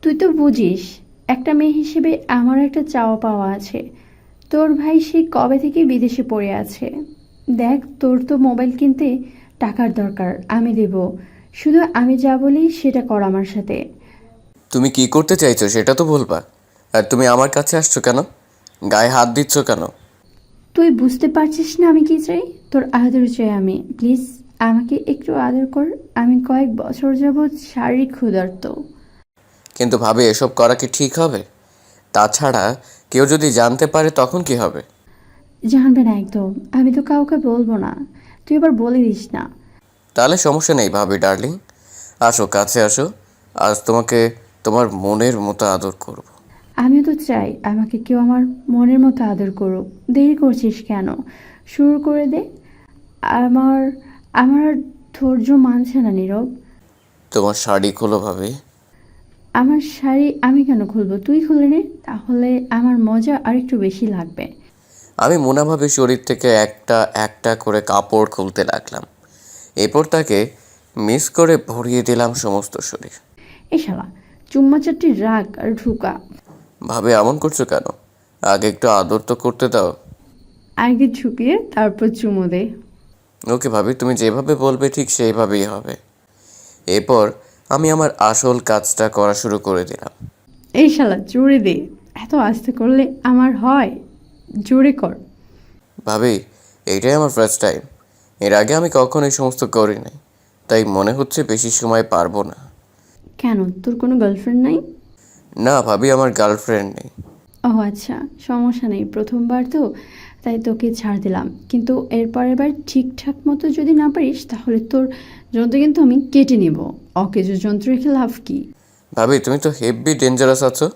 তুই তো বুঝিস, একটা মেয়ে হিসেবে আমার একটা চাওয়া পাওয়া আছে। তোর ভাই সেই কবে থেকে বিদেশে পড়ে আছে। দেখ, তোর তো মোবাইল কিনতে টাকার দরকার, আমি দেব। শুধু আমি যা বলি সেটা কর আমার সাথে। তুমি কি করতে চাইছো সেটা তো বলবা। আর তুমি আমার কাছে আসছো কেন? গায়ে হাত দিচ্ছ কেন? তুই বুঝতে পারছিস না আমি কি চাই? তোর আদর চাই আমি। প্লিজ, আমাকে একটু আদর কর। আমি কয়েক বছর যাবৎ শারীরিক ক্ষুধার্ত। কিন্তু ভাবি, এসব করা কি ঠিক হবে? তাছাড়া কেউ যদি জানতে পারে তখন কি হবে? জানবে না একদম, আমি তো কাউকে বলবো না। তুই এবার বলে দিস না। তাহলে সমস্যা নেই ভাবি ডার্লিং, আসো কাছে আসো। আজ তোমাকে তোমার মনের মতো আদর করব। আমিও তো চাই আমাকে কেউ আমার মনের মতো আদর করুক। দেরি করছিস কেন? শুরু করে দে। আমার আমার আর ধৈর্য মানছে না নীরব। তোমার শাড়ি খোলো ভাবি। আমার শাড়ি আমি কেন খুলবো? তুই খুলে নে, তাহলে আমার মজা আরেকটু বেশি লাগবে। আমি মোনাভাবে শরীর থেকে একটা একটা করে কাপড় খুলতে লাগলাম। এরপর তাকে মিস করে ভরিয়ে দিলাম সমস্ত শরীর। এ শালা, চুম্মা চারটি রাগ আর ঢুকা। ভাবে এমন করছো কেন? আগে একটু আদর তো করতে দাও। আগে ঝুঁকিয়ে তারপর চুমো দে। ওকে ভাবি, তুমি যেভাবে বলবে ঠিক সেইভাবেই হবে। এরপর আমি আমার আসল কাজটা করা শুরু করে দিলাম। এই শালা, জোরে দে। এত আস্তে করলে আমার হয়? জোরে কর। ভাবি, এইটাই আমার ফার্স্ট টাইম। এর আগে আমি কখনো এই সমস্ত করি নাই, তাই মনে হচ্ছে বেশি সময় পারবো না। কেন, তোর কোনো গার্লফ্রেন্ড নাই? না ভাবি, আমার গার্লফ্রেন্ড নেই। ও আচ্ছা, সমস্যা নেই, প্রথমবার তো তাই তোকে ছাড় দিলাম। কিন্তু এরপরের বার ঠিকঠাক মতো যদি না পারিস তাহলে তোর যন্ত্র কিন্তু আমি কেটে নেব। অকেজো যন্ত্র রেখে লাভ কি? ভাবি, তুমি তো হেভি ডেঞ্জারাস আছো।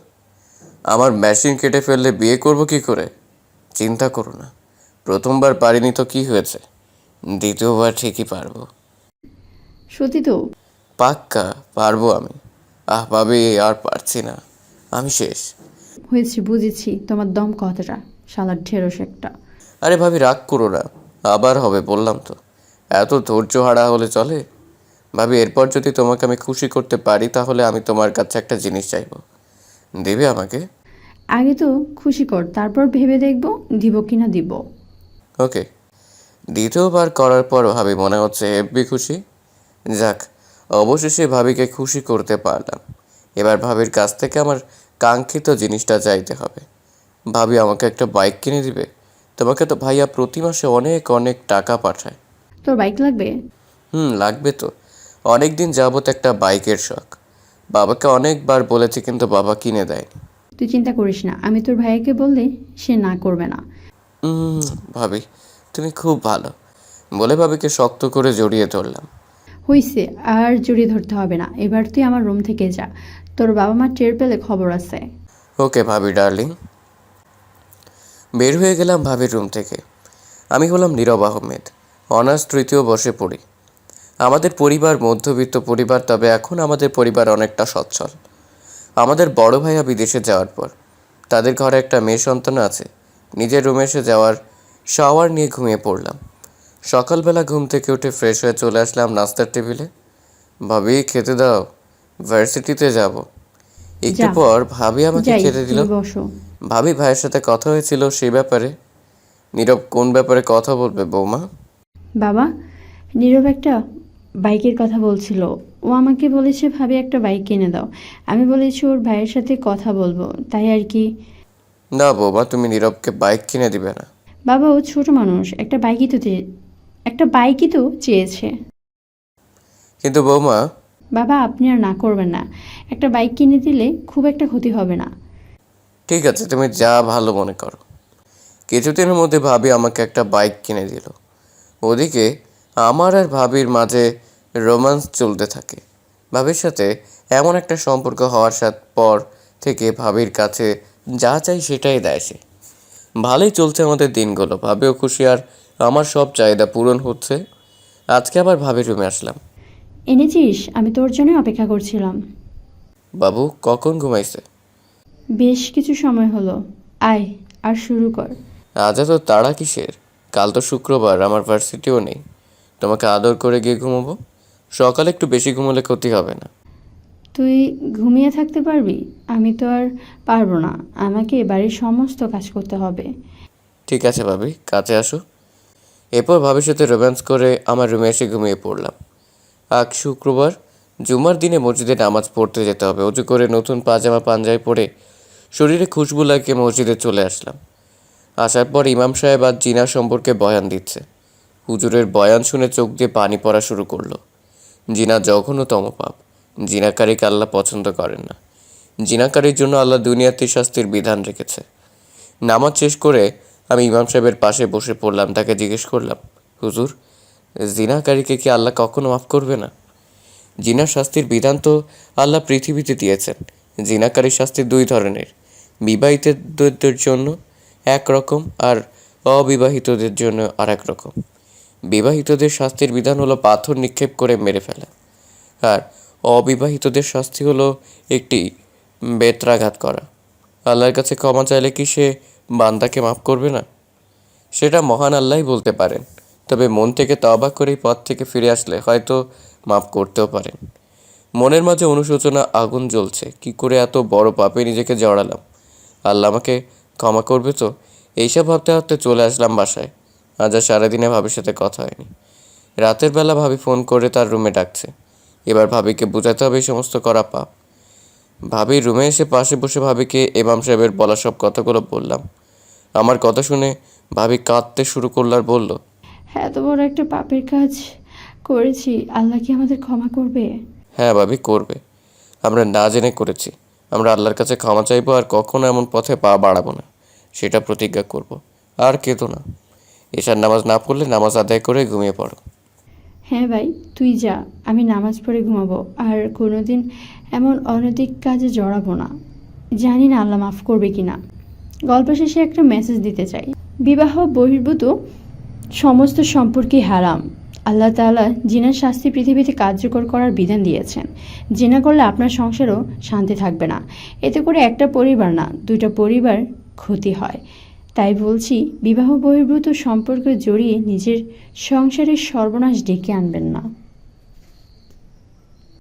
আমার মেশিন কেটে ফেললে বিয়ে করব কি করে? চিন্তা করো না, প্রথমবার পারিনি তো কি হয়েছে, দ্বিতীয়বার ঠিকই পারবো। সত্যি তো? পাক্কা পারবো আমি। ভাবি, আর পারছি না, আমি শেষ। হয়েছে, বুঝেছি তোমার দম কতটা। শালার ঢেঁড়স একটা। আরে ভাবি, রাগ করো না, আবার হবে বললাম তো। এত ধৈর্য হারা হলে চলে? ভাবি, এরপর যদি তোমাকে আমি খুশি করতে পারি তাহলে আমি তোমার কাছে একটা জিনিস চাইবো, দেবে আমাকে? আগে তো খুশি কর, তারপর ভেবে দেখব দিব কিনা দিব। ওকে। দ্বিতীয়বার করার পর ভাবি মনে হচ্ছে হেব্বি খুশি। যাক, অবশেষে ভাবিকে খুশি করতে পারলাম। এবার ভাবির কাছ থেকে আমার কাঙ্ক্ষিত জিনিসটা চাইতে হবে। ভাবি আমাকে একটা বাইক কিনে দিবে? তোমাকে তো ভাইয়া প্রতি মাসে অনেক অনেক টাকা পাঠায়। তোর বাইক লাগবে? লাগবে তো। অনেক দিন যাবত একটা বাইকের শখ। বাবাকে অনেকবার বলেছি কিন্তু বাবা কিনে দেয়নি। তুই চিন্তা করিস না, আমি তোর ভাইয়াকে বললে সে না করবে না। হুম, ভাবি তুমি খুব ভালো, বলে ভাবিকে শক্ত করে জড়িয়ে ধরলাম। হইছে, আর জড়িয়ে ধরতে হবে না। এবার তুই আমার রুম থেকে যা, তোর বাবা মা টের পেলে খবর আছে। ওকে ভাবি ডার্লিং। বের হয়ে গেলাম ভাবির রুম থেকে। আমি হলাম নীরব আহমেদ, অনার্স তৃতীয় বর্ষে পড়ি। আমাদের পরিবার মধ্যবিত্ত পরিবার, তবে এখন আমাদের পরিবার অনেকটা সচ্ছল। আমাদের বড় ভাইয়া বিদেশে যাওয়ার পর তাদের ঘরে একটা মেয়ে সন্তান আছে। নিজের রুমে এসে যাওয়ার শাওয়ার নিয়ে ঘুমিয়ে পড়লাম। সকালবেলা ঘুম থেকে উঠে ফ্রেশ হয়ে চলে আসলাম নাস্তার টেবিলে। ভাবি খেতে দাও, ভার্সিটিতে যাব। একটু যা। পর ভাবি আমাকে যাই, খেতে দিল। তুমি বসো। ভাবি ভাইয়ের সাথে কথা হয়েছিল সেই ব্যাপারে। নীরব কোন ব্যাপারে কথা বলবে বৌমা? বাবা, নীরব একটা বাইকের কথা বলছিল। ও আমাকে বলেছে ভাবি একটা বাইক কিনে দাও। আমি বলেছি ওর ভাইয়ের সাথে কথা বলবো, তাই আর কি। না বৌমা, তুমি নীরবকে বাইক কিনে দিবে না। বাবা, ও ছোট মানুষ, একটা বাইকই তো চেয়েছে। কিন্তু বৌমা। বাবা, আপনি আর না করবেন না। একটা বাইক কিনে দিলে খুব একটা ক্ষতি হবে না। ঠিক আছে, তুমি যা ভালো মনে করো। কিছুদিনের মধ্যে ভাবি আমাকে একটা বাইক কিনে দিল। ওদিকে আমার আর ভাবির মাঝে রোম্যান্স চলতে থাকে। ভাবির সাথে এমন একটা সম্পর্ক হওয়ার পর থেকে ভাবির কাছে যা চাই সেটাই দেয় সে। ভালোই চলছে আমাদের দিনগুলো, ভাবিও খুশি আর আমার সব চাহিদা পূরণ হচ্ছে। আজকে আবার ভাবির রুমে আসলাম। এনেছিস? আমি তোর জন্য অপেক্ষা করছিলাম। বাবু কখন ঘুমাইছে? বেশ কিছু সময় হলো। আয়, আর শুরু কর। আজ এত তাড়া কিসের? কাল তো শুক্রবার, আমার ভার্সিটিও নেই। তোমাকে আদর করে গিয়ে ঘুমাবো। সকালে একটু বেশি ঘুমোলে ক্ষতি হবে না। তুই ঘুমিয়ে থাকতে পারবি? আমি তো আর পারবো না, আমাকে বাড়ির সমস্ত কাজ করতে হবে। ঠিক আছে ভাবি, কাছে আসো। এরপর ভাবির সাথে রোম্যান্স করে আমার রুমে এসে ঘুমিয়ে পড়লাম। আজ শুক্রবার, জুমার দিনে মসজিদে নামাজ পড়তে যেতে হবে। অজু করে নতুন পাজামা পাঞ্জাবি পরে শরীরে খুশবু লাগিয়ে মসজিদে চলে আসলাম। আসার পর ইমাম সাহেব আজ জিনা সম্পর্কে বয়ান দিচ্ছে। হুজুরের বয়ান শুনে চোখ দিয়ে পানি পড়া শুরু করলো। জিনা জঘন্যতম পাপ। জিনাকারীকে আল্লাহ পছন্দ করেন না। জিনাকারীর জন্য আল্লাহ দুনিয়াতে শাস্তির বিধান রেখেছে। নামাজ শেষ করে আমি ইমাম সাহেবের পাশে বসে পড়লাম। তাকে জিজ্ঞেস করলাম, হুজুর, জিনাকারীকে কি আল্লাহ কখনো মাফ করবে না? জিনার শাস্তির বিধান তো আল্লাহ পৃথিবীতে দিয়েছেন। জিনাকারীর শাস্তি দুই ধরনের, বিবাহিতদের জন্য একরকম আর অবিবাহিতদের জন্য আর এক রকম। বিবাহিতদের শাস্তির বিধান হলো পাথর নিক্ষেপ করে মেরে ফেলা, আর অবিবাহিতদের শাস্তি হলো একটি বেত্রাঘাত করা। আল্লাহর কাছে ক্ষমা চাইলে কি সে বান্দাকে মাফ করবে না? সেটা মহান আল্লাহই বলতে পারেন। তবে মন থেকে তওবা করে পথ থেকে ফিরে আসলে হয়তো মাফ করতেও পারেন। মনের মাঝে অনুশোচনা আগুন জ্বলছে। কি করে এত বড় পাপে নিজেকে জড়ালাম? আল্লাহ আমাকে ক্ষমা করবে তো? এইসব ভাবতে ভাবতে চলে আসলাম বাসায়। আজ আর সারাদিনে ভাবির সাথে কথা হয়নি। রাতের বেলা ভাবি ফোন করে তার রুমে ডাকছে। এবার ভাবিকে বোঝাতে হবে এই সমস্ত করা পাপ। ভাবির রুমে এসে পাশে বসে ভাবিকে ইমাম সাহেবের বলা সব কথাগুলো বললাম। আমার কথা শুনে ভাবি কাঁদতে শুরু করল আর বলল, এত বড় একটা পাপের কাজ করেছি, আল্লাহ কি আমাদের ক্ষমা করবে? হ্যাঁ ভাবি, করবে। আমরা না জেনে করেছি। আমরা আল্লাহর কাছে ক্ষমা চাইবো আর কখনো এমন পথে পা বাড়াবো না, সেটা প্রতিজ্ঞা করব। আর কেঁদো না। এশার নামাজ না পড়লে নামাজ আদায় করে ঘুমিয়ে পড়ো। হ্যাঁ ভাই, তুই যা, আমি নামাজ পড়ে ঘুমাবো। আর কোনোদিন এমন অনৈতিক কাজে জড়াবো না। জানি না আল্লাহ মাফ করবে কি না। গল্প শেষে একটা মেসেজ দিতে চাই। বিবাহ বহির্ভূত সমস্ত সম্পর্কই হারাম। আল্লাহ তাআলা জিনার শাস্তি পৃথিবীতে কার্যকর করার বিধান দিয়েছেন। জিনা করলে আপনার সংসারও শান্তি থাকবে না। এতে করে একটা পরিবার না, দুইটা পরিবার ক্ষতি হয়। তাই বলছি, বিবাহ বহির্ভূত সম্পর্কে জড়িয়ে নিজের সংসারের সর্বনাশ ডেকে আনবেন না।